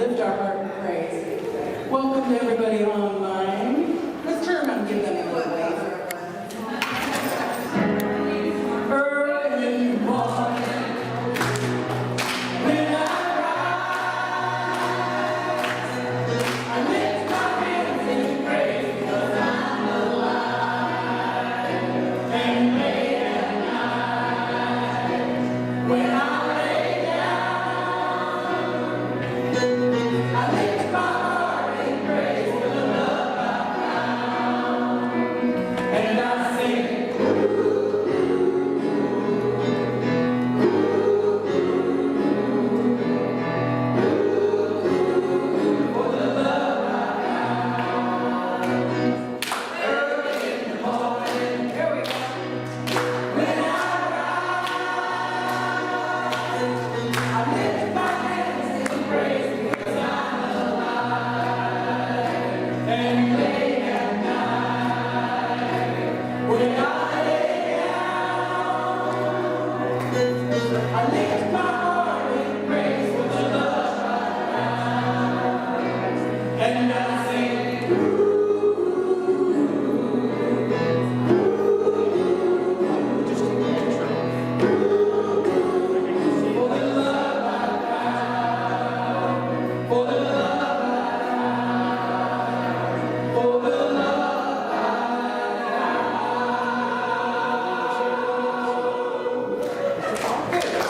lift our heart in praise. Welcome to everybody online. Let's turn around and give them a little wave. Early in the morning, when I rise, I lift my hands in praise because I'm alive. And late at night, when I lay down, I lift my heart in praise for the love I found. And I sing.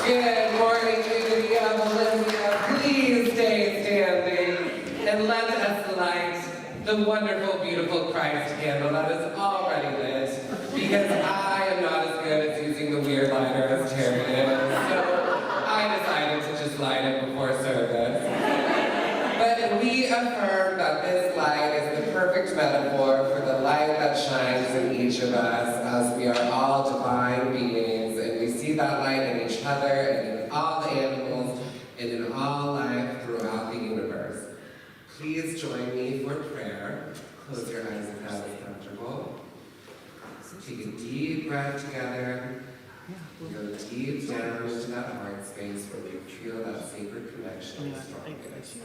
Good morning, community of Olympia. Please stay standing and let us light the wonderful, beautiful Christ candle that is already lit, because I am not as good at using the weird lighter as Terry is, so I decided to just light it before service. But we affirm that this light is the perfect metaphor for the light that shines in each of us, as we are all divine beings, and we see that light in each other and in all the animals and in all life throughout the universe. Please join me for prayer. Close your eyes if that is comfortable. Take a deep breath together. Go deep down into that heart space where you feel that sacred connection is strongest.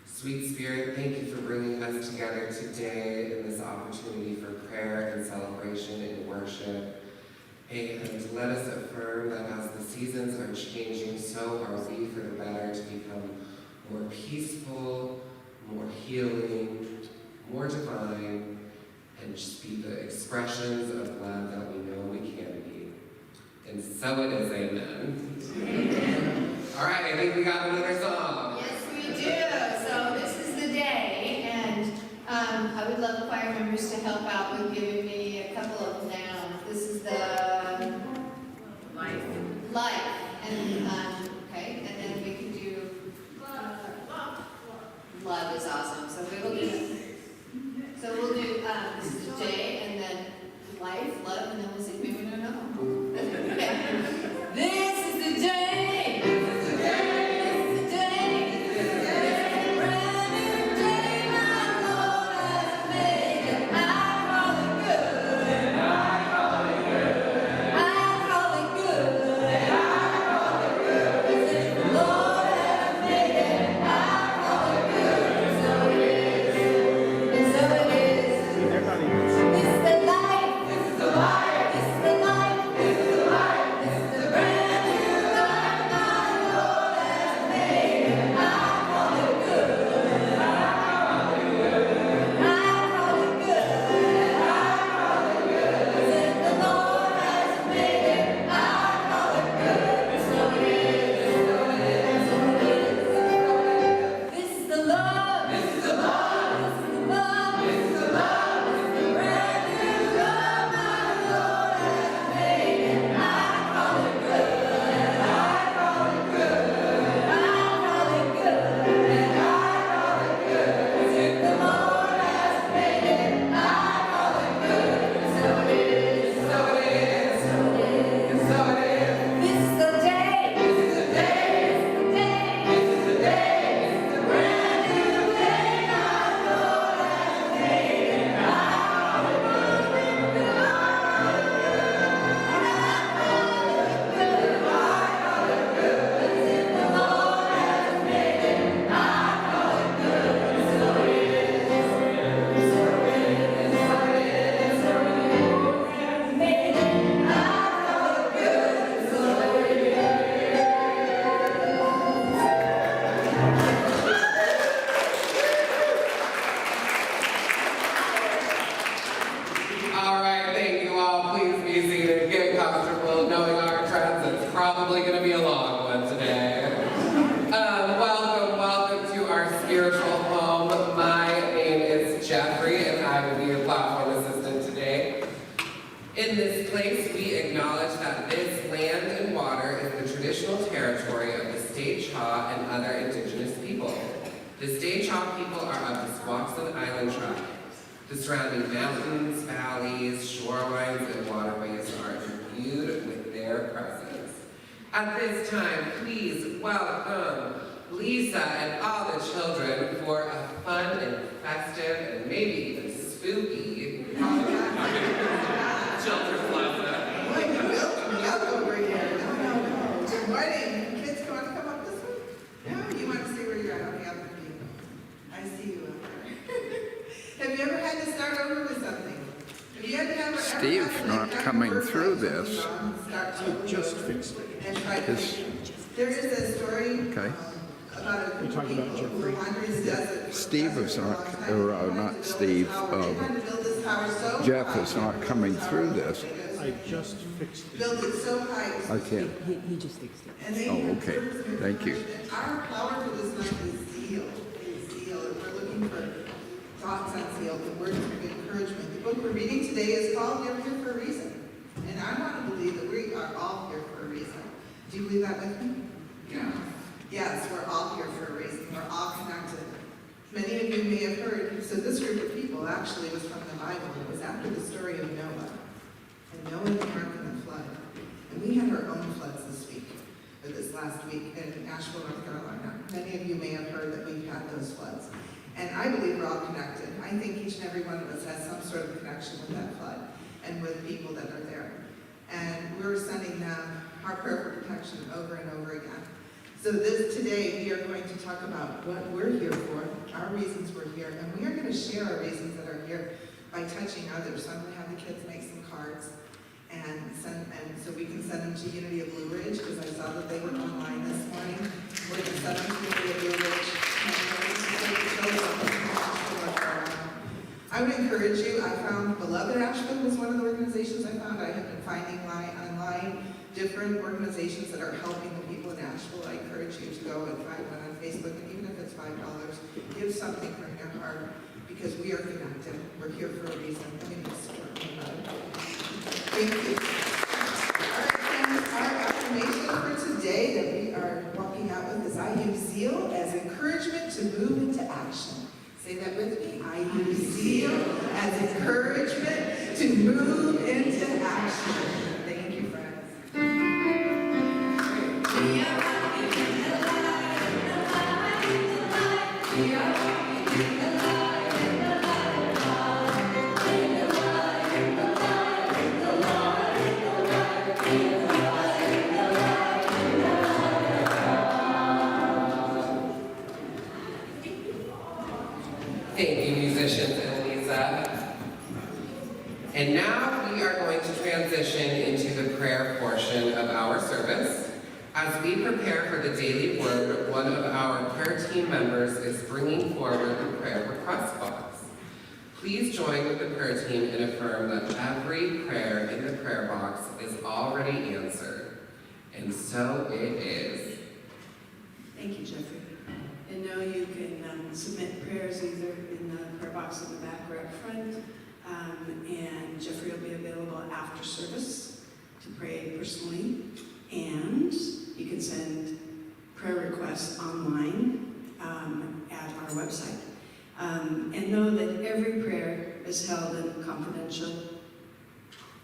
Sweet Spirit, thank you for bringing us together today in this opportunity for prayer and celebration and worship. And let us affirm that as the seasons are changing, so are we for the better to become more peaceful, more healing, more divine, and just be the expressions of love that we know we can be. And so it is, amen. All right, I think we got another song. Yes, we do. So this is the day, and I would love the choir members to help out with giving me a couple of nouns. This is the life, and okay, and then we can do love is awesome. So we'll do. So we'll do. This is the J, and then life, love, and then we'll sing. Maybe we don't know. Okay. This is the day. This is the day. This is the day. This is the day. Brand new day, my Lord has made, and I call it good. And I call it good. I call it good. And I call it good. long one today. Welcome to our spiritual home. My name is Jeffrey, and I will be your platform assistant today. In this place, we acknowledge that this land and water is the traditional territory of the State Chaw and other indigenous people. The State Chaw people are of the Squaxin Island tribe. The surrounding mountains, valleys, shorelines, and waterways are imbued with their presence. At this time, please welcome Lisa and all the children for a fun and festive and maybe even spooky Children's Plaza. Boy, you built me up over here. No. Good morning. Kids, you want to come up this way? No, you want to see where you're at? Okay, up with you. I see you up there. Have you ever had to start over with something? Have you ever Steve's not coming through this. Just fixed it. And try to there is a story Okay. about a group of people who were wandering the desert. Steve is not, or not Steve, Jeff is not coming through this. I just fixed it. Built it so high. I can't. He just fixed it. And they Oh, have okay. service and Thank you. encouragement. Our power for this month is zeal. And we're looking for thoughts on zeal, the words of encouragement. The book we're reading today is called You're Here for a Reason. And I want to believe that we are all here for a reason. Do you believe that with me? Yeah. Yes, we're all here for a reason. We're all connected. Many of you may have heard, so this group of people actually was from the Bible. It was after the story of Noah. And Noah, the ark, and the flood. And we had our own floods this week, or this last week in Asheville, North Carolina. Many of you may have heard that we've had those floods. And I believe we're all connected. I think each and every one of us has some sort of connection with that flood and with people that are there. And we're sending them our prayer for protection over and over again. So today we are going to talk about what we're here for, our reasons we're here, and we are going to share our reasons that are here by touching others. So I'm going to have the kids make some cards and so we can send them to Unity of Blue Ridge, because I saw that they were online this morning. We're going to send them to Unity of Blue Ridge. I would encourage you. I found Beloved Asheville was one of the organizations I found. I have been finding online different organizations that are helping the people in Asheville. I encourage you to go and find one on Facebook, and even if it's $5, give something from your heart, because we are connected. We're here for a reason. I mean, it's working about it. Thank you. All right, friends, our affirmation for today that we are walking out with is I use zeal as encouragement to move into action. Say that with me. I use zeal as encouragement to move into action. Thank you, friends. Thank you, musicians and Lisa. And now we are going to transition into the prayer portion of our service. As we prepare for the daily word, one of our prayer team members is bringing forward the prayer request box. Please join with the prayer team and affirm that every prayer in the prayer box is already answered. And so it is. Thank you, Jeffrey. And now you can submit prayers either in the prayer box in the back or up front. And Jeffrey will be available after service to pray personally. And you can send prayer requests online at our website. And know that every prayer is held in confidential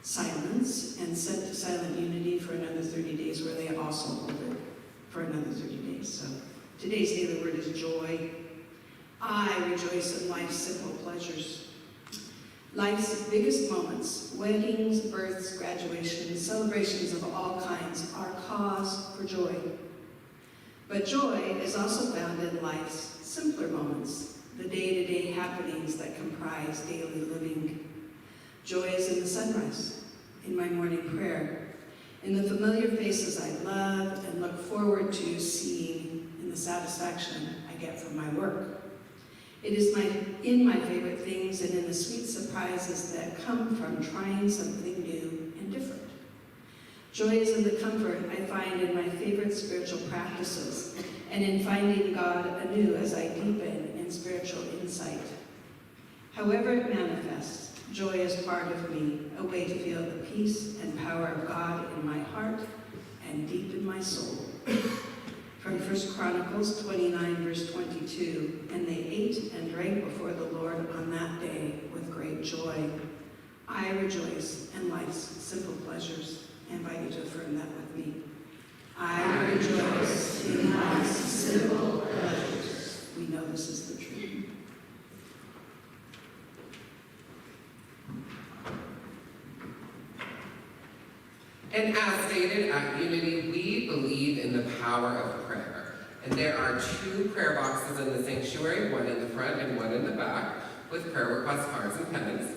silence and set to silent unity for another 30 days, where they also hold it for another 30 days. So today's daily word is joy. I rejoice in life's simple pleasures. Life's biggest moments, weddings, births, graduations, celebrations of all kinds, are cause for joy. But joy is also found in life's simpler moments, the day-to-day happenings that comprise daily living. Joy is in the sunrise, in my morning prayer, in the familiar faces I love and look forward to seeing, in the satisfaction I get from my work. It is in my favorite things and in the sweet surprises that come from trying something new and different. Joy is in the comfort I find in my favorite spiritual practices and in finding God anew as I deepen in spiritual insight. However it manifests, joy is part of me, a way to feel the peace and power of God in my heart and deep in my soul. From 1 Chronicles 29, verse 22, and they ate and drank before the Lord on that day with great joy. I rejoice in life's simple pleasures. I invite you to affirm that with me. I rejoice in life's simple pleasures. We know this is the truth. And as stated at Unity, we believe in the power of prayer. And there are 2 prayer boxes in the sanctuary, one in the front and one in the back, with prayer request cards and pens.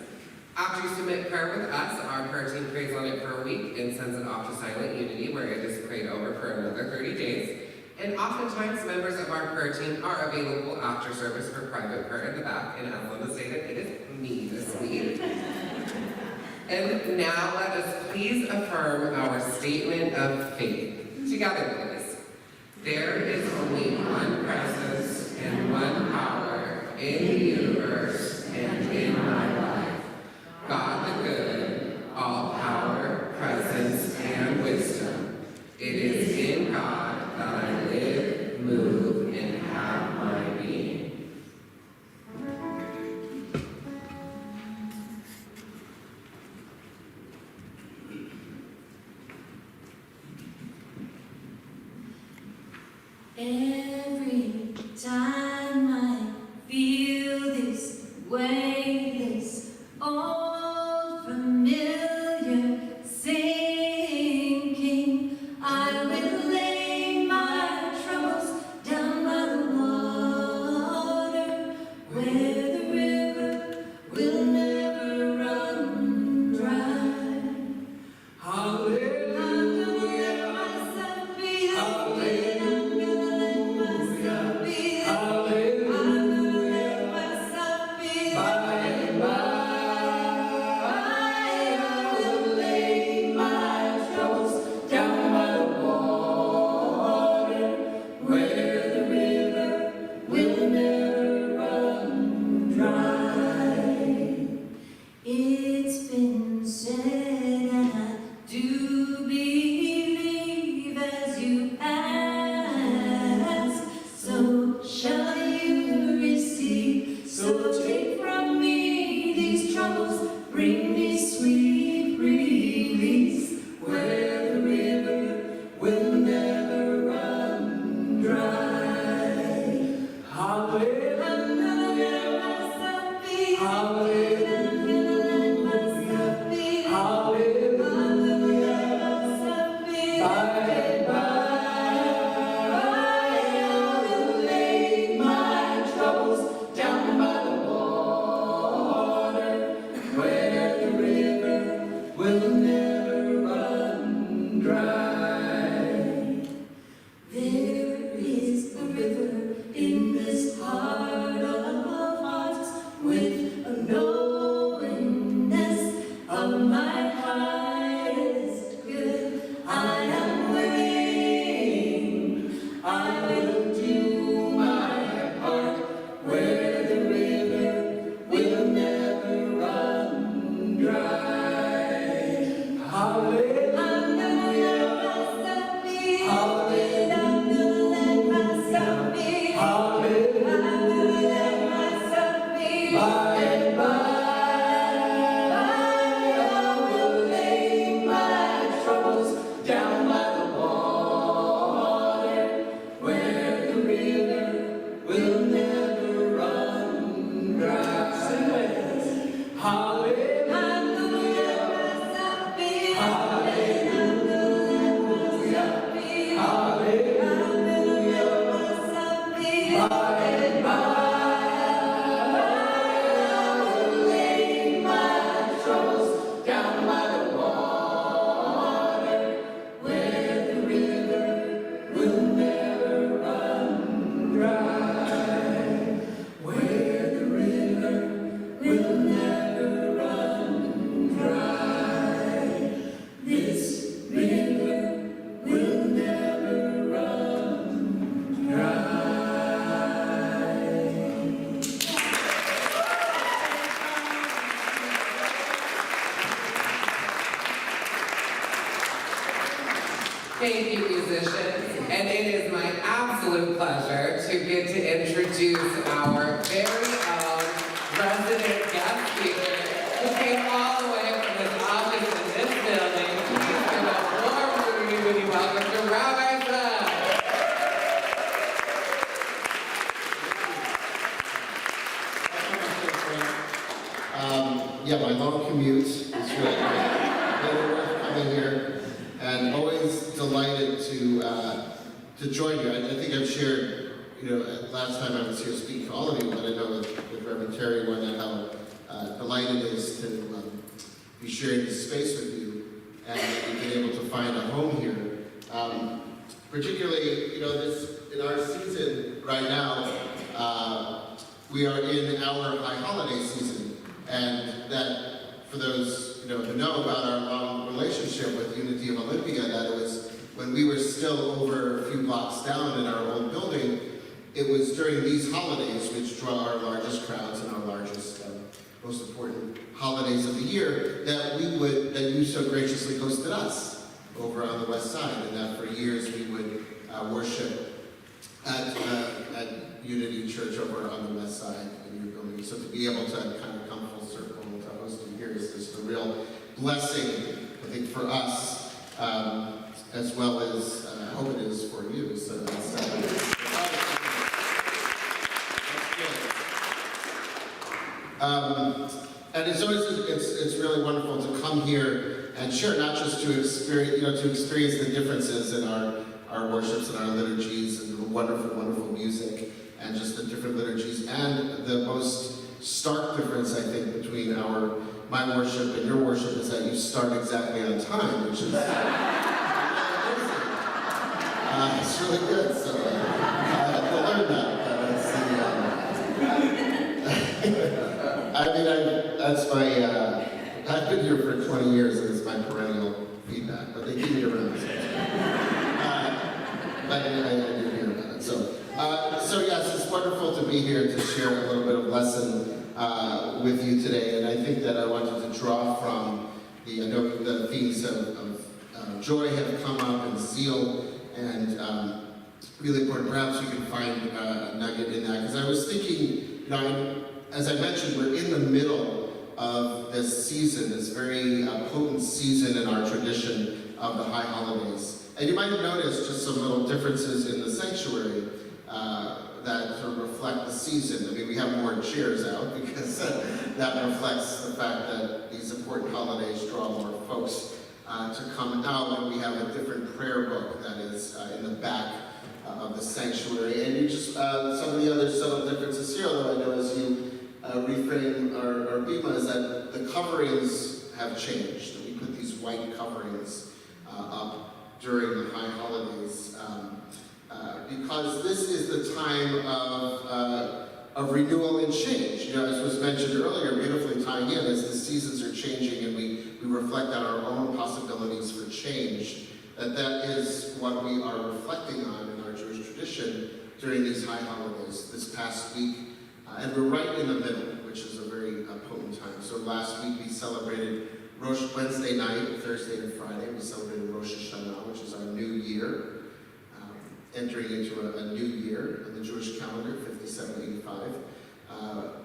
After you submit prayer with us, our prayer team prays on it for a week and sends it off to Silent Unity, where it is prayed over for another 30 days. And oftentimes, members of our prayer team are available after service for private prayer in the back, and as Linda stated, it is me this week. And now let us please affirm our statement of faith. Together, please. There is only one presence and one power in the universe and in my life. God the good, all power, presence, and wisdom. It is in God that I live, move, and have my being. Every time I feel this way, this old familiar sinking, I will lay my troubles down by the water, where the river will never run dry. Hallelujah. I'm gonna let myself be lifted, I'm gonna let my absolute pleasure to get to introduce our very own resident guest speaker who came all the way from his office in this building. Please give a warm community welcome to Rabbi Seth. Yeah, my long commute is really great. Really worth coming here, and always delighted to join you. I think I've shared, last time I was here speaking to all of you, but I know with Reverend Terry one that how delighted it is to be sharing this space with you, and being able to find a home here. Particularly, this in our season right now, we are in our high holiday season. And that, for those who know about our long relationship with Unity of Olympia, that it was when we were still over a few blocks down in our old building, it was during these holidays, which draw our largest crowds and our largest, most important holidays of the year, that you so graciously hosted us over on the west side, and that for years we would worship at Unity Church over on the west side in your building. So to be able to kind of come full circle and to host you here is just a real blessing, I think, for us, as well as I hope it is for you. So that's good. And it's always it's really wonderful to come here and share, not just to experience the differences in our worships and our liturgies and the wonderful, wonderful music and just the different liturgies, and the most stark difference, I think, between my worship and your worship is that you start exactly on time, which is it's really good. So I had to learn that. That's my. I've been here for 20 years, and it's my perennial feedback. But they keep me around. I didn't hear about it. So yes, it's wonderful to be here to share a little bit of lesson with you today. And I think that I wanted to draw from I know the themes of joy have come up, and zeal, and really important. Perhaps you can find a nugget in that, because I was thinking, as I mentioned, we're in the middle of this season, this very potent season in our tradition of the high holidays. And you might have noticed just some little differences in the sanctuary that sort of reflect the season. I mean, we have more chairs out because that reflects the fact that these important holidays draw more folks to come out, and we have a different prayer book that is in the back of the sanctuary. And you just, some of the other subtle differences here, although I know as you reframe our bima, is that the coverings have changed. We put these white coverings up during the high holidays because this is the time of renewal and change. As was mentioned earlier, beautifully tying in, as the seasons are changing and we reflect on our own possibilities for change, that is what we are reflecting on in our Jewish tradition during these high holidays this past week. And we're right in the middle, which is a very potent time. So last week we celebrated Wednesday night, Thursday and Friday, we celebrated Rosh Hashanah, which is our new year, entering into a new year on the Jewish calendar, 5785.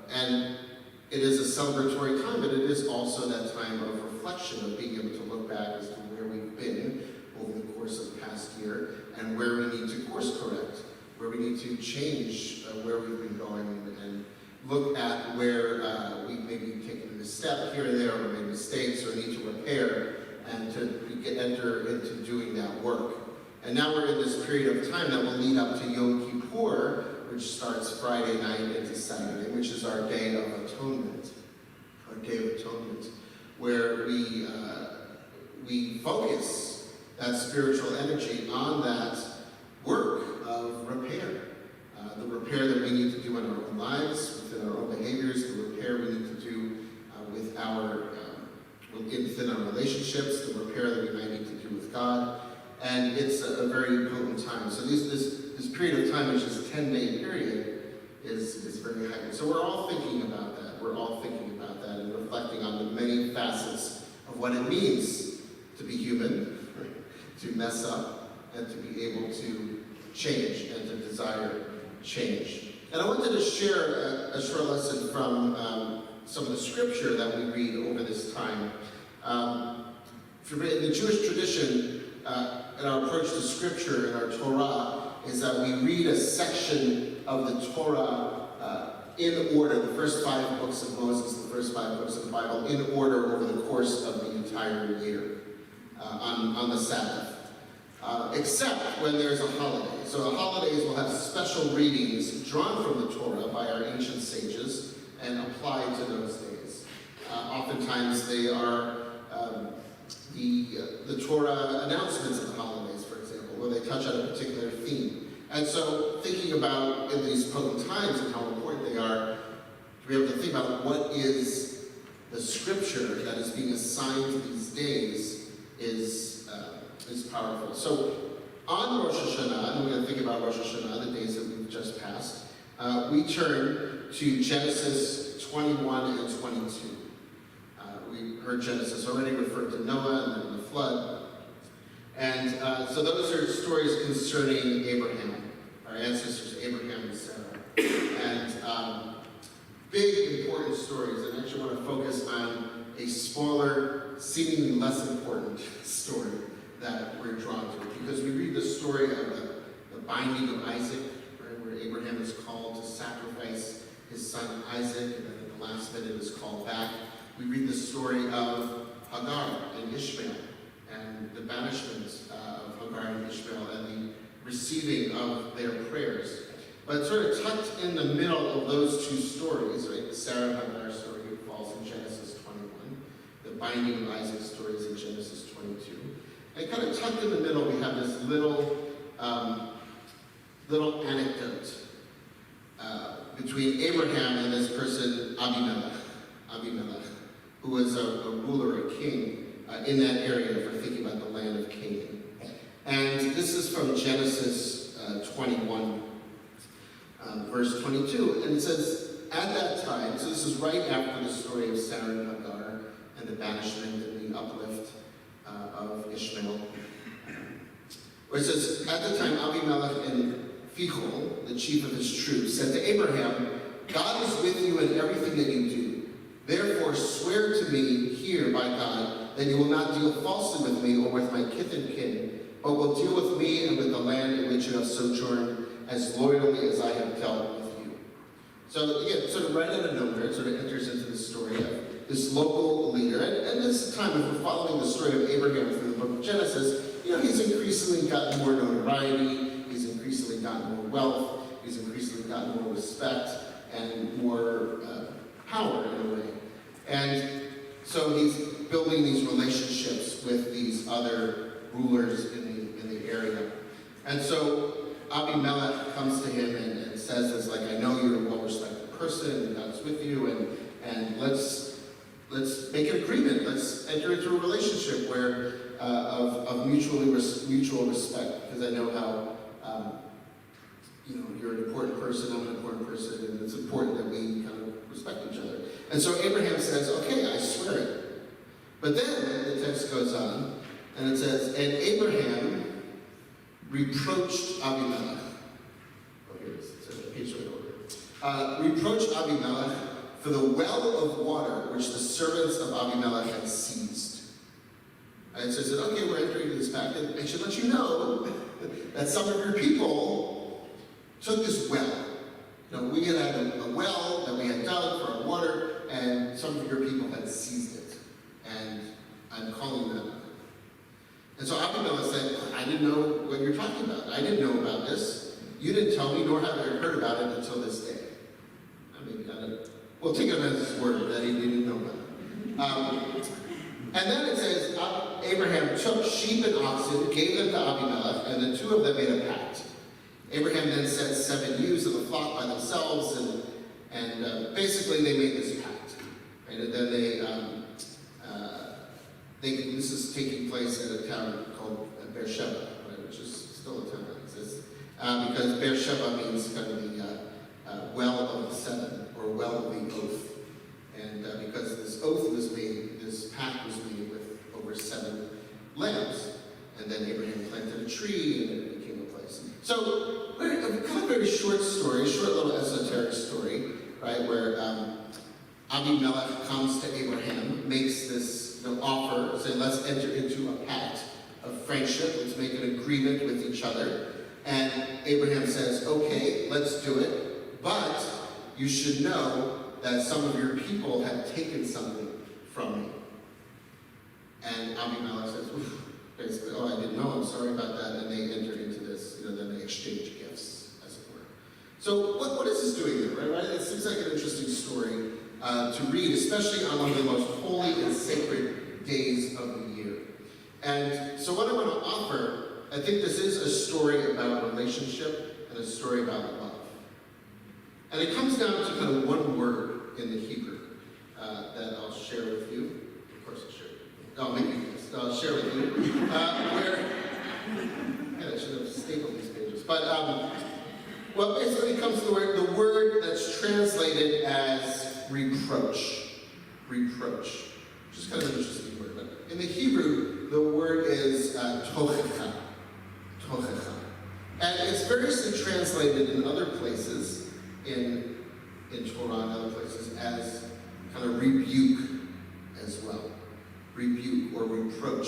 And it is a celebratory time, but it is also that time of reflection, of being able to look back as to where we've been over the course of the past year, and where we need to course correct, where we need to change where we've been going, and look at where we've maybe taken a step here and there, or made mistakes, or need to repair, and to enter into doing that work. And now we're in this period of time that will lead up to Yom Kippur, which starts Friday night into Saturday, which is our Day of Atonement. Our Day of Atonement, where we focus that spiritual energy on that work of repair. The repair that we need to do in our own lives, within our own behaviors, the repair we need to do within our relationships, the repair that we might need to do with God. And it's a very potent time. So this period of time, which is a 10-day period, is very heightened. So we're all thinking about that. We're all thinking about that and reflecting on the many facets of what it means to be human, to mess up, and to be able to change and to desire change. And I wanted to share a short lesson from some of the scripture that we read over this time. In the Jewish tradition, in our approach to scripture in our Torah, is that we read a section of the Torah in order, the first 5 books of Moses, the first 5 books of the Bible, in order over the course of the entire year on the Sabbath. Except when there's a holiday. So the holidays will have special readings drawn from the Torah by our ancient sages and applied to those days. Oftentimes they are the Torah announcements of the holidays, for example, where they touch on a particular theme. And so thinking about in these potent times and how important they are, to be able to think about what is the scripture that is being assigned to these days is powerful. So on Rosh Hashanah, and we're going to think about Rosh Hashanah, the days that we've just passed, we turn to Genesis 21 and 22. We heard Genesis already referred to Noah and then the flood. And so those are stories concerning Abraham, our ancestors Abraham and Sarah. And big, important stories. And I actually want to focus on a smaller, seemingly less important story that we're drawn to. Because we read the story of the binding of Isaac, right, where Abraham is called to sacrifice his son Isaac, and then at the last minute is called back. We read the story of Hagar and Ishmael, and the banishment of Hagar and Ishmael, and the receiving of their prayers. But sort of tucked in the middle of those two stories, right, the Sarah and Hagar story falls in Genesis 21, the binding of Isaac story is in Genesis 22. And kind of tucked in the middle, we have this little anecdote between Abraham and this person, Abimelech, who was a ruler, a king in that area, if we're thinking about the land of Canaan. And this is from Genesis 21, verse 22. And it says, at that time, so this is right after the story of Sarah and Hagar and the banishment and the uplift of Ishmael. Where it says, at the time, Abimelech and Phicol, the chief of his troops, said to Abraham, God is with you in everything that you do. Therefore, swear to me here by God that you will not deal falsely with me or with my kith and kin, but will deal with me and with the land in which you have sojourned as loyally as I have dealt with you. So again, sort of right out of nowhere, it sort of enters into the story of this local leader. And this time, if we're following the story of Abraham through the book of Genesis, he's increasingly gotten more notoriety, he's increasingly gotten more wealth, he's increasingly gotten more respect and more power in a way. And so he's building these relationships with these other rulers in the area. And so Abimelech comes to him and says this, like, I know you're a well-respected person and God's with you, and let's make an agreement. Let's enter into a relationship where of mutual respect, because I know how you're an important person, I'm an important person, and it's important that we kind of respect each other. And so Abraham says, okay, I swear it. But then the text goes on, and it says, and Abraham reproached Abimelech. Oh, here it is. It's a page right over. Reproached Abimelech for the well of water which the servants of Abimelech had seized. And so he said, okay, we're entering into this pact, and I should let you know that some of your people took this well. We had a well that we had dug for our water, and some of your people had seized it. And I'm calling them. And so Abimelech said, I didn't know what you're talking about. I didn't know about this. You didn't tell me, nor have I heard about it until this day. We'll take him as his word that he didn't know about it. And then it says, Abraham took sheep and oxen, gave them to Abimelech, and the two of them made a pact. Abraham then set 7 ewes of the flock by themselves, and basically they made this pact. Right? And then this is taking place at a town called Beersheba, right? Which is still a town that exists. Because Beersheba means kind of the well of the 7, or well of the oath. And because this oath was made, this pact was made with over 7 lambs. And then Abraham planted a tree, and it became a place. So, kind of very short story, short little esoteric story, right, where Abimelech comes to Abraham, makes this offer, saying, let's enter into a pact of friendship, let's make an agreement with each other. And Abraham says, okay, let's do it, but you should know that some of your people have taken something from me. And Abimelech says, oof, basically, oh, I didn't know, I'm sorry about that, and they enter into this, then they exchange gifts, as it were. So what is this doing there, right? It seems like an interesting story to read, especially on one of the most holy and sacred days of the year. And so what I want to offer, I think this is a story about relationship and a story about love. And it comes down to kind of one word in the Hebrew that I'll share with you. Of course I'll share with you. I'll make you guess. I'll share with you. I should have stapled these pages. But, well, basically it comes to the word that's translated as reproach. Reproach. Which is kind of an interesting word. But in the Hebrew, the word is tochecha. Tochecha. And it's variously translated in other places, in Torah and other places, as kind of rebuke as well. Rebuke or reproach.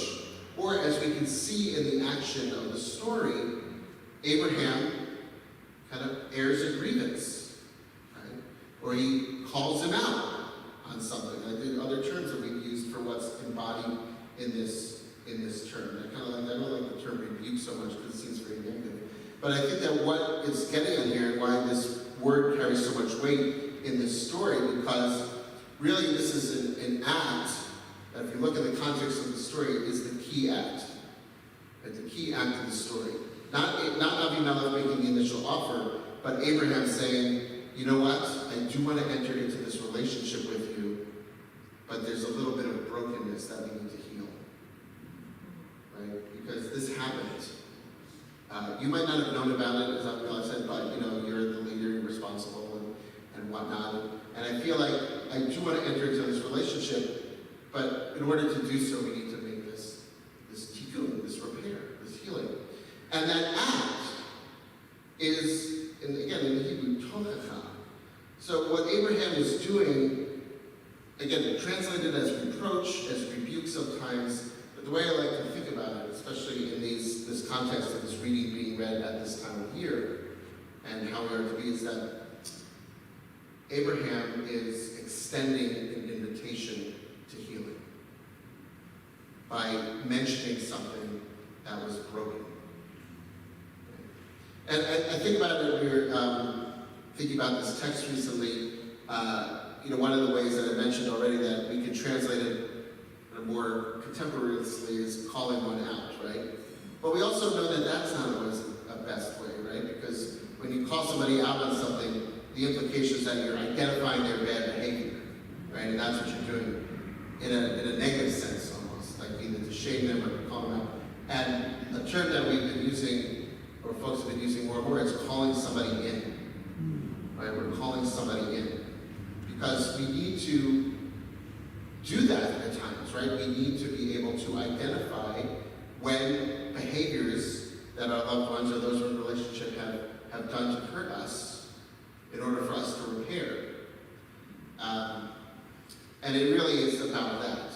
Or as we can see in the action of the story, Abraham kind of airs a grievance, right? Or he calls him out on something. I think other terms that we've used for what's embodied in this term. I don't like the term rebuke so much because it seems very negative. But I think that what it's getting at here and why this word carries so much weight in this story, because really this is an act that, if you look at the context of the story, is the key act. Right? The key act of the story. Not Abimelech making the initial offer, but Abraham saying, you know what, I do want to enter into this relationship with you, but there's a little bit of brokenness that we need to heal. Right? Because this happened. You might not have known about it, as Abimelech said, but you're the leader, you're responsible, and whatnot. And I feel like I do want to enter into this relationship, but in order to do so, we need to make this tikkun, this repair, this healing. And that act is, again, in the Hebrew, tochecha. So what Abraham is doing, again, translated as reproach, as rebuke sometimes, but the way I like to think about it, especially in this context of this reading being read at this time of year, and how we are to be, is that Abraham is extending an invitation to healing by mentioning something that was broken. And I think about it, we were thinking about this text recently, one of the ways that I mentioned already that we could translate it more contemporaneously is calling one out, right? But we also know that that's not always a best way, right? Because when you call somebody out on something, the implication is that you're identifying their bad behavior, right? And that's what you're doing in a negative sense almost, like either to shame them or to call them out. And a term that we've been using, or folks have been using more and more, is calling somebody in, right? We're calling somebody in. Because we need to do that at times, right? We need to be able to identify when behaviors that our loved ones or those in a relationship have done to hurt us in order for us to repair. And it really is about that.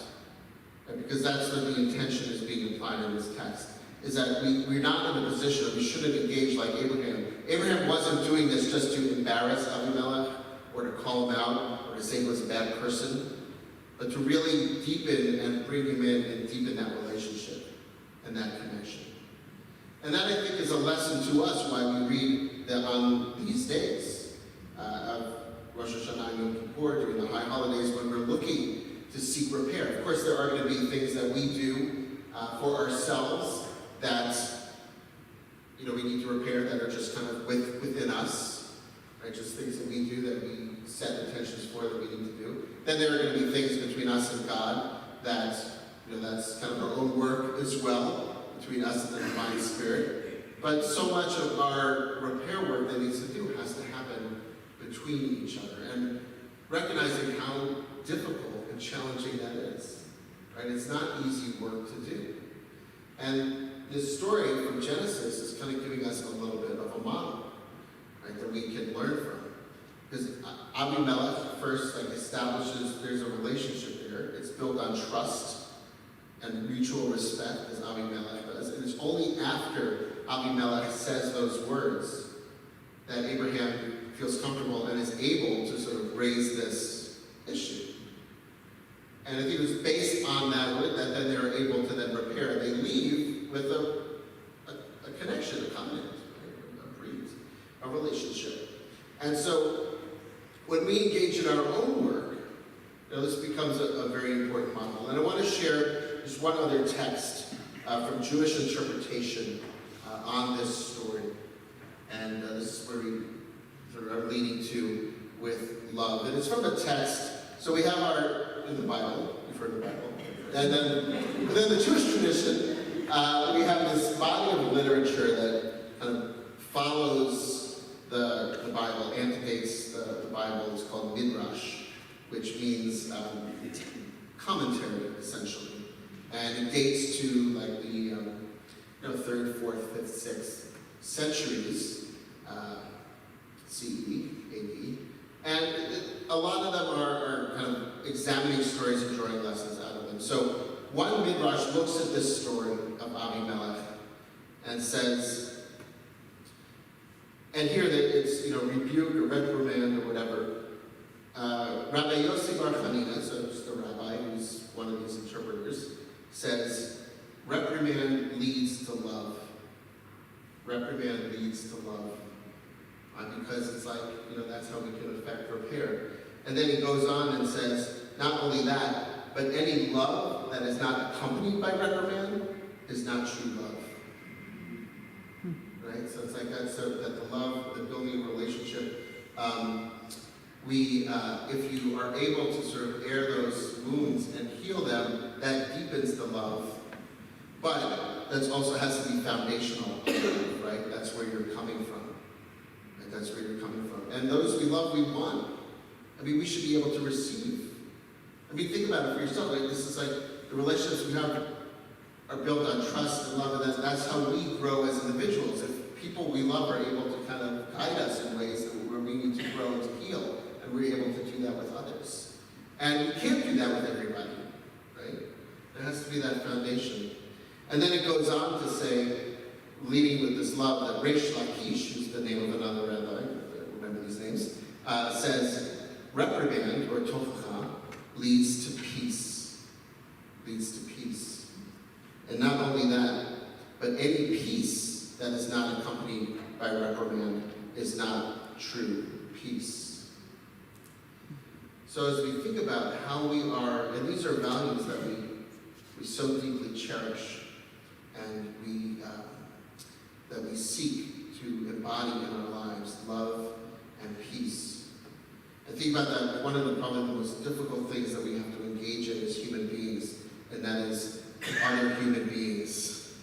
Right? Because that's what the intention is being implied in this text. Is that we're not in a position, or we shouldn't engage like Abraham. Abraham wasn't doing this just to embarrass Abimelech, or to call him out, or to say he was a bad person, but to really deepen and bring him in and deepen that relationship and that connection. And that, I think, is a lesson to us why we read that on these days of Rosh Hashanah and Yom Kippur, during the high holidays, when we're looking to seek repair. Of course, there are going to be things that we do for ourselves that we need to repair, that are just kind of within us, right? Just things that we do that we set intentions for that we need to do. Then there are going to be things between us and God that that's kind of our own work as well, between us and the Divine Spirit. But so much of our repair work that needs to do has to happen between each other, and recognizing how difficult and challenging that is. Right? It's not easy work to do. And this story from Genesis is kind of giving us a little bit of a model. Right? Avimelech first establishes there's a relationship there. It's built on trust and mutual respect, as Avimelech does. And it's only after Avimelech says those words that Abraham feels comfortable and is able to sort of raise this issue. And I think it was based on that that then they're able to then repair. They leave with a connection, a covenant, a relationship. And so when we engage in our own work, this becomes a very important model. And I want to share just one other text from Jewish interpretation on this story. And this is where we sort of are leading to with love. And it's from a text. So we have in the Bible, you've heard the Bible. And then within the Jewish tradition, we have this body of literature that kind of follows the Bible, antedates the Bible. It's called Midrash, which means commentary, essentially. And it dates to the 3rd, 4th, 5th, 6th centuries, CE, AD. And a lot of them are kind of examining stories and drawing lessons out of them. So one Midrash looks at this story of Avimelech and says, and here that it's rebuke or reprimand or whatever. Rabbi Yossi Bar Chanina, so just a rabbi who's one of these interpreters, says reprimand leads to love. Reprimand leads to love. Because it's that's how we can affect repair. And then he goes on and says, not only that, but any love that is not accompanied by reprimand is not true love. Right? So it's that, so that the love, the building a relationship, if you are able to sort of air those wounds and heal them, that deepens the love. But that also has to be foundational, right? That's where you're coming from. That's where you're coming from. And those we love, we want. We should be able to receive. Think about it for yourself. This is the relationships we have are built on trust and love, and that's how we grow as individuals. If people we love are able to kind of guide us in ways where we need to grow and to heal, and we're able to do that with others. And we can't do that with everybody, right? There has to be that foundation. And then it goes on to say, leading with this love, that Reish Lakish, who's the name of another rabbi, remember these names, says, reprimand, or tochacha, leads to peace. Leads to peace. And not only that, but any peace that is not accompanied by reprimand is not true peace. So as we think about how we are, and these are values that we so deeply cherish, and that we seek to embody in our lives, love and peace. And think about that, one of probably the most difficult things that we have to engage in as human beings, and that is other human beings.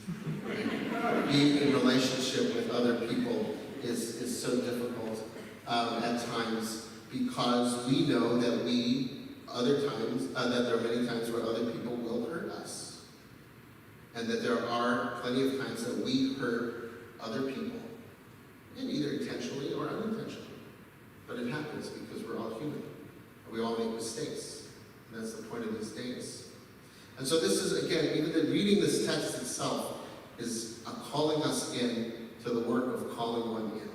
Right? Being in relationship with other people is so difficult at times, because we know that that there are many times where other people will hurt us. And that there are plenty of times that we hurt other people, and either intentionally or unintentionally. But it happens because we're all human, and we all make mistakes. And that's the point of these days. And so this is, again, even reading this text itself is calling us in to the work of calling one in.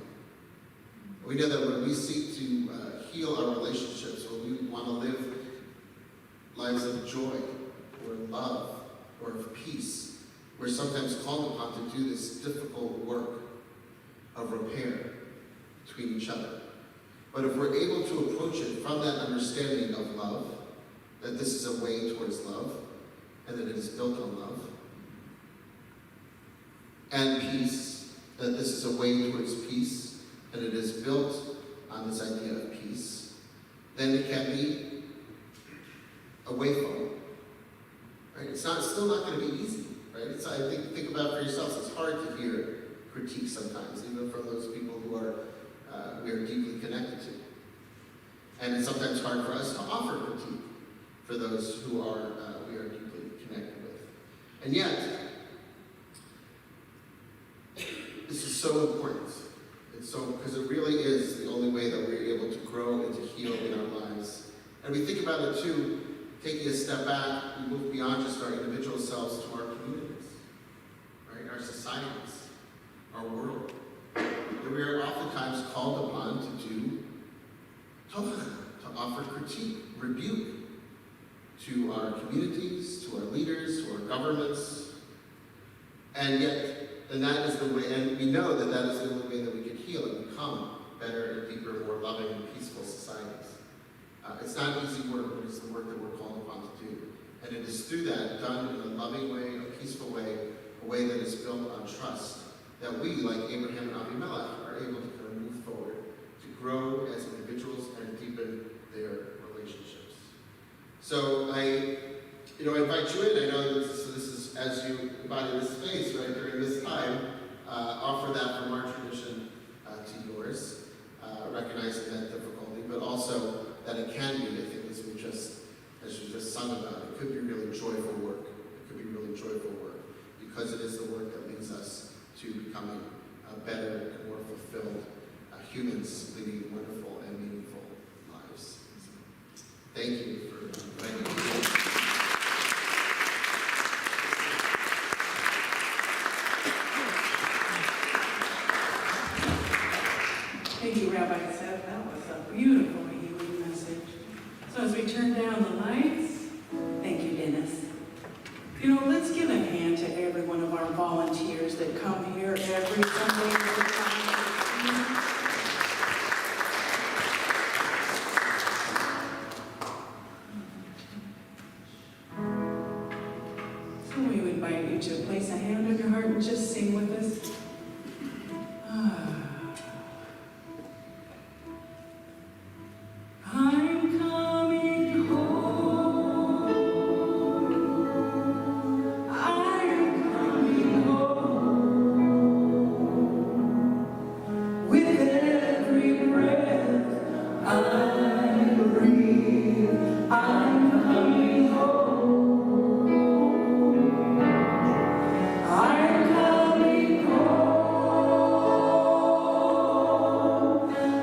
We know that when we seek to heal our relationships, when we want to live lives of joy, or love, or of peace, we're sometimes called upon to do this difficult work of repair between each other. But if we're able to approach it from that understanding of love, that this is a way towards love, and that it is built on love, and peace, that this is a way towards peace, and it is built on this idea of peace, then it can be a way forward. Right? It's still not going to be easy. Right? Think about it for yourselves. It's hard to hear critique sometimes, even from those people who we are deeply connected to. And it's sometimes hard for us to offer critique for those who we are deeply connected with. And yet, this is so important. It's so, because it really is the only way that we're able to grow and to heal in our And we think about it too, taking a step back, we move beyond just our individual selves to our communities, right? Our societies, our world. That we are oftentimes called upon to do tovah, to offer critique, rebuke to our communities, to our leaders, to our governments. And that is the way, and we know that that is the only way that we can heal and become better and deeper, more loving and peaceful societies. It's not easy work, but it's the work that we're called upon to do. And it is through that, done in a loving way, a peaceful way, a way that is built on trust, that we, like Abraham and Abimelech, are able to kind of move forward, to grow as individuals and deepen their relationships. So I invite you in. I know this is as you embody this space, right, during this time, offer that from our tradition to yours, recognizing that difficulty, but also that it can be, I think, as you just sung about, it could be really joyful work. It could be really joyful work, because it is the work that leads us to becoming better and more fulfilled humans leading wonderful and meaningful lives. Thank you for inviting me. Thank you, Rabbi Seth. That was a beautiful healing message. So as we turn down the lights, thank you, Dennis. Let's give a hand to every one of our volunteers that come here every Sunday. So we would invite you to place a hand on your heart and just sing with us. I'm coming home. I'm coming home. With every breath I breathe, I'm coming home. I'm coming home.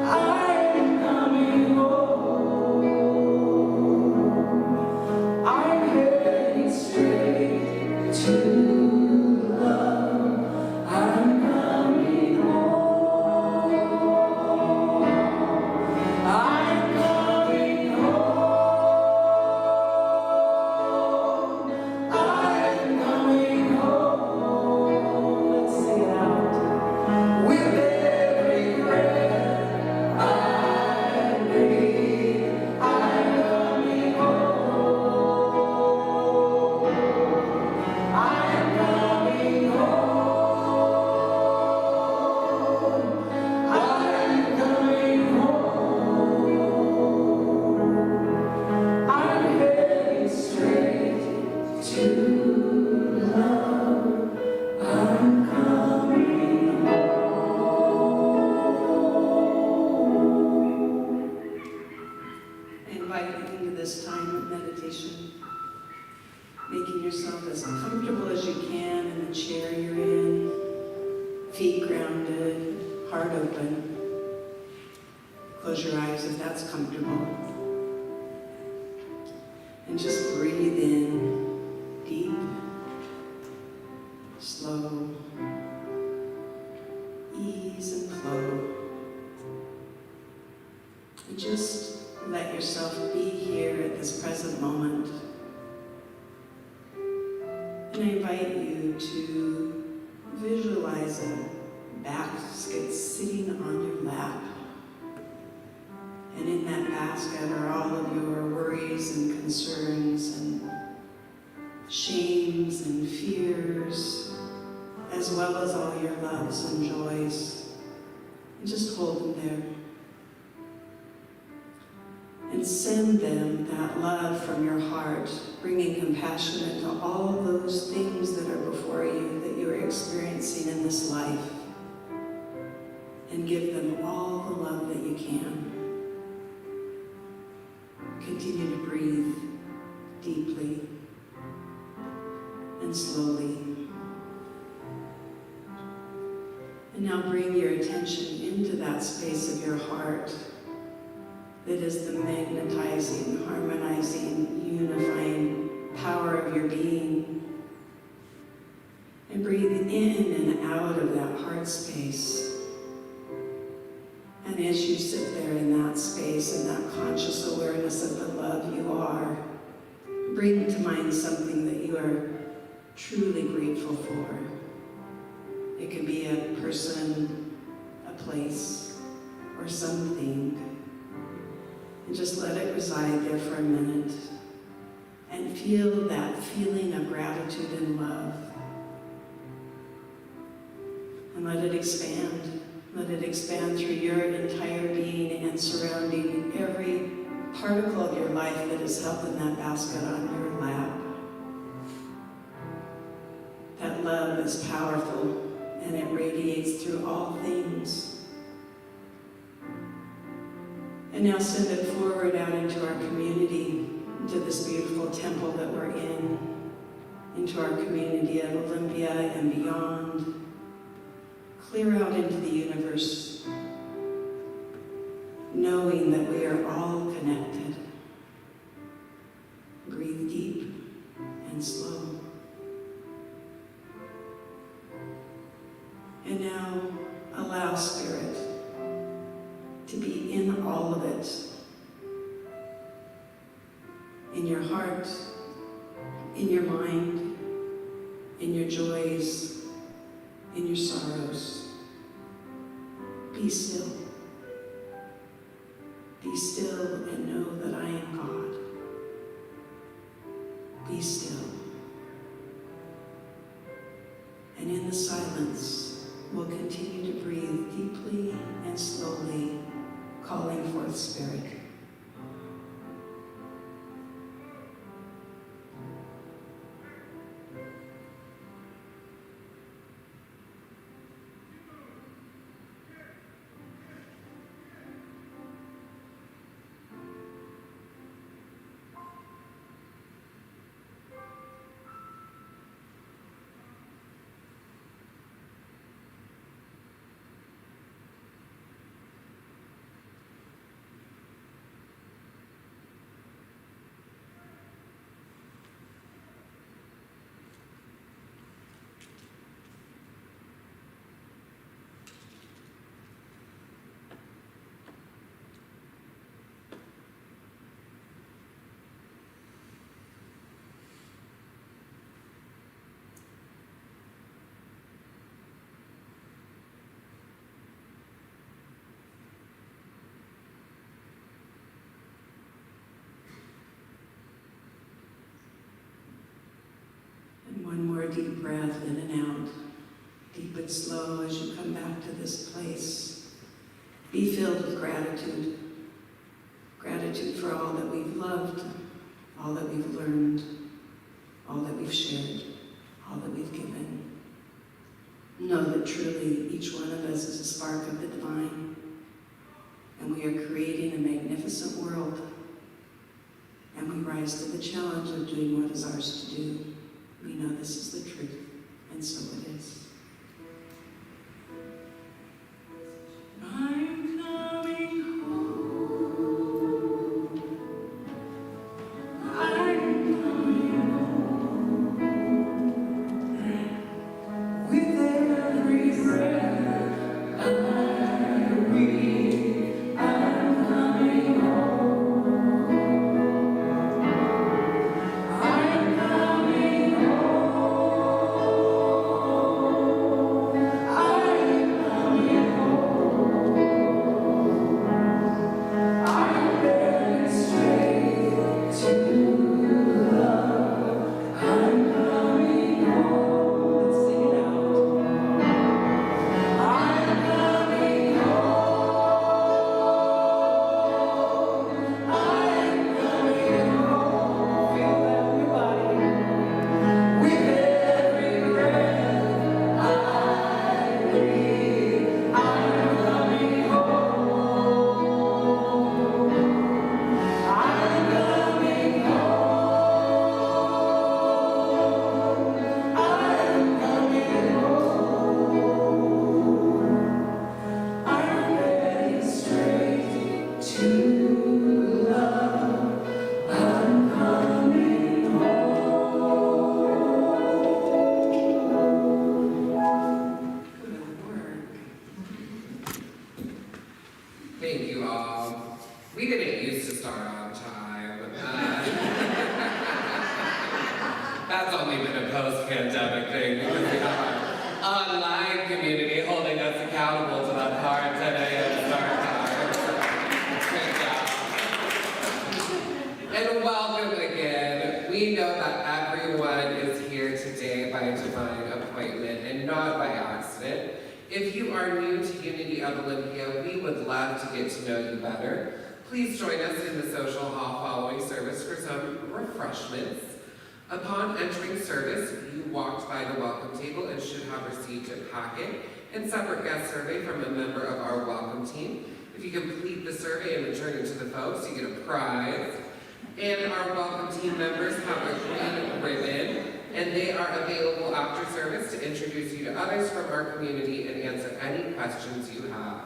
I'm coming home. I'm heading straight to love. I'm coming home. I'm coming home. I'm coming home. Let's sing it out. With every breath I breathe, I'm coming home. I'm coming home. I'm coming home. I'm heading straight to love. I'm coming home. I invite you into this time of meditation, making yourself as comfortable as you can in the chair you're in, feet grounded, heart open. Close your eyes if that's comfortable. And just breathe in deep, slow, ease and flow. And just let yourself be here at this present moment. And I invite you to visualize a basket sitting on your lap. And in that basket are all of your worries and concerns and shames and fears, as well as all your loves and joys. And just hold them there. And send them that love from your heart, bringing compassion into all those things that are before you, that you are experiencing in this life. And give them all the love that you can. Continue to breathe deeply and slowly. And now bring your attention into that space of your heart that is the magnetizing, harmonizing, unifying power of your being. And breathe in and out of that heart space. And as you sit there in that space, in that conscious awareness of the love you are, bring to mind something that you are truly grateful for. It could be a person, a place, or something. And just let it reside there for a minute. And feel that feeling of gratitude and love. And let it expand. Let it expand through your entire being and surrounding every particle of your life that is held in that basket on your lap. That love is powerful and it radiates through all things. And now send it forward out into our community, into this beautiful temple that we're in, into our community of Olympia and beyond. Clear out into the universe, knowing that we are all connected. Breathe deep and slow. And now allow Spirit to be in all of it. In your heart, in your mind, in your joys, in your sorrows. Be still. Be still and know that I am God. Be still. And in the silence, we'll continue to breathe deeply and slowly, calling forth Spirit. One more deep breath in and out, deep and slow as you come back to this place. Be filled with gratitude. Gratitude for all that we've loved, all that we've learned, all that we've shared, all that we've given. Know that truly each one of us is a spark of the divine, and we are creating a magnificent world, and we rise to the challenge of doing what is ours to do. We know this is the truth, and so it is. I'm coming home. I'm coming home. With every breath I breathe, I'm coming home. I'm coming home. Thank you all. We didn't used to start on time. That's only been a post-pandemic thing because we have our online community holding us accountable to that hard 10 a.m. start time. Good job. And welcome again. We know that everyone is here today by divine appointment and not by accident. If you are new to Unity of Olympia, we would love to get to know you better. Please join us in the social hall following service for some refreshments. Upon entering service, you walked by the welcome table and should have received a packet and separate guest survey from a member of our welcome team. If you complete the survey and return it to the folks, you get a prize. And our welcome team members have a green ribbon, and they are available after service to introduce you to others from our community and answer any questions you have.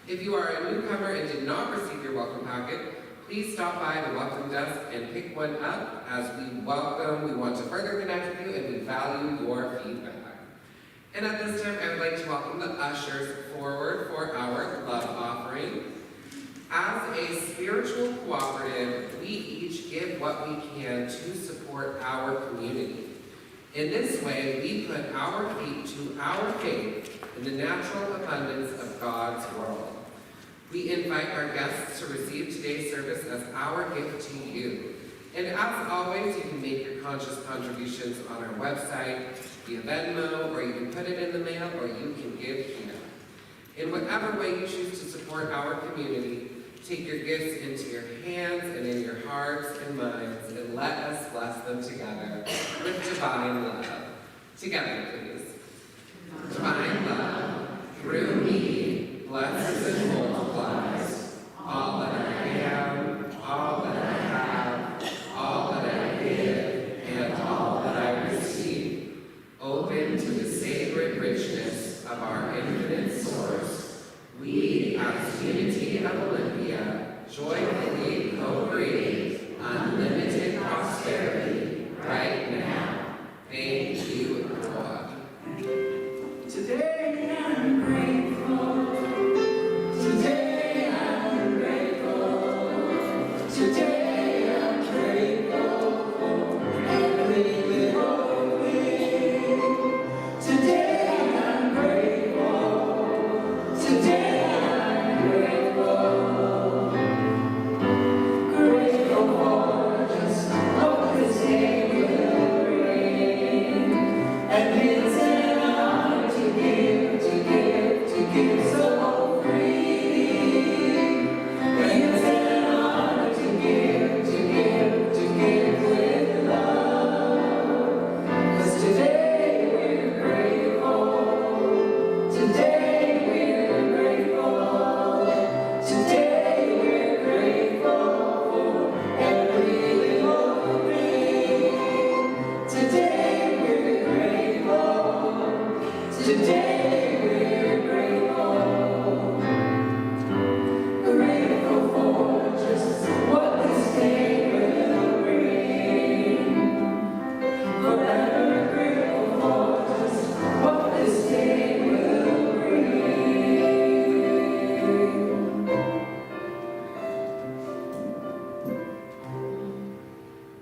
If you are a newcomer and did not receive your welcome packet, please stop by the welcome desk and pick one up. As we want to further connect with you and we value your feedback. And at this time, I would like to welcome the ushers forward for our love offering. As a spiritual cooperative, we each give what we can to support our community. In this way, we put our feet to our faith in the natural abundance of God's world. We invite our guests to receive today's service as our gift to you. And as always, you can make your conscious contributions on our website, via Venmo, or you can put it in the mail, or you can give here. In whatever way you choose to support our community, take your gifts into your hands and in your hearts and minds, and let us bless them together with divine love. Together, please. Divine love, through me, blesses and multiplies all that I am, all that I have, all that I give, and all that I receive. Open to the sacred richness of our infinite source, we, as Unity of Olympia, joyfully co-create unlimited prosperity right now. Thank you, Lord. Today I'm grateful. Today I'm grateful. Today I'm grateful for every little thing. Today I'm grateful. Today I'm grateful. Grateful for just what this day will bring. And it's an honor to give so freely. It's an honor to give with love. 'Cause today we're grateful. Today we're grateful. Today we're grateful for every little thing. Today we're grateful. Today we're grateful. Grateful for just what this day will bring. Forever grateful for just what this day will bring.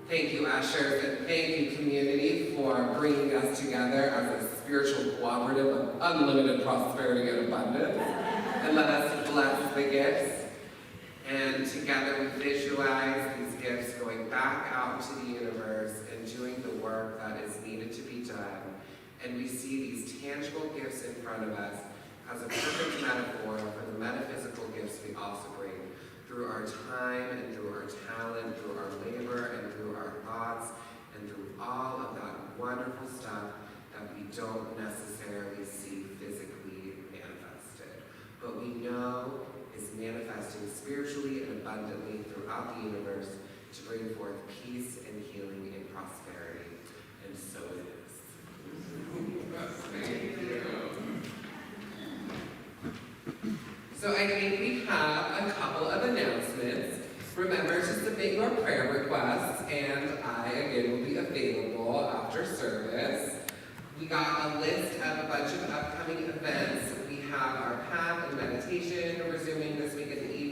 Thank you, ushers, and thank you, community, for bringing us together as a spiritual cooperative of unlimited prosperity and abundance. And let us bless the gifts. And together we visualize these gifts going back out to the universe and doing the work that is needed to be done. And we see these tangible gifts in front of us as a perfect metaphor for the metaphysical gifts we also bring through our time and through our talent, through our labor and through our thoughts, and through all of that wonderful stuff that we don't necessarily see physically manifested, but we know is manifesting spiritually and abundantly throughout the universe to bring forth peace and healing and prosperity. And so it is. Thank you. So I think we have a couple of announcements. Remember to submit your prayer requests, and I, again, will be available after service. We got a list of a bunch of upcoming events. We have our path and meditation resuming this week in the evening.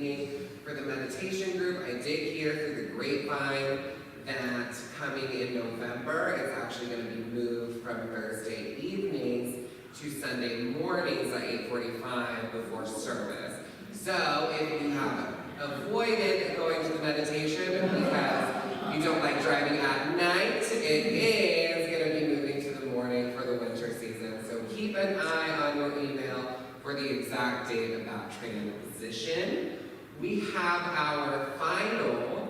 hear through the grapevine that coming in November, it's actually going to be moved from Thursday evenings to Sunday mornings at 8:45 before service. So if you have avoided going to the meditation because you don't like driving at night, it is going to be moving to the morning for the winter season. So keep an eye on your email for the exact date of that transition. We have our final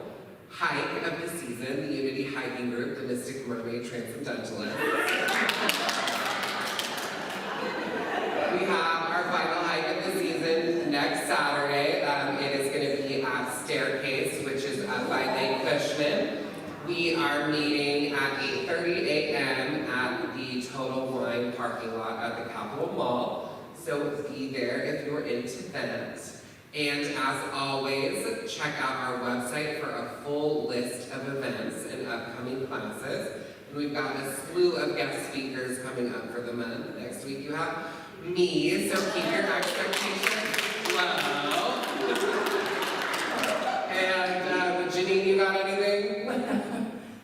hike of the season, the Unity Hiking Group, the Mystic Mermaid Transcendentalist. We have our final hike of the season next Saturday. It is going to be at Staircase, which is up by Lake Cushman. We are meeting at 8:30 a.m. at the Total Wine parking lot at the Capitol Mall. So be there if you're into that. And as always, check out our website for a full list of events and upcoming classes. And we've got a slew of guest speakers coming up for the month. Next week you have me, so keep your expectations low. And Janine, you got anything?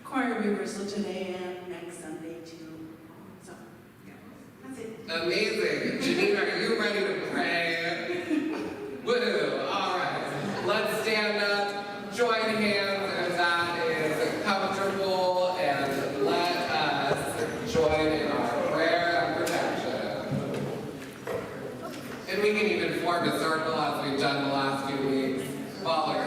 Choir rehearsal today and next Sunday too. So, yeah, that's it. Amazing. Janine, are you ready to pray? Woo! All right. Let's stand up, join hands, if that is comfortable, and let us join in our prayer of protection. And we can even form a circle as we've done the last few weeks. Father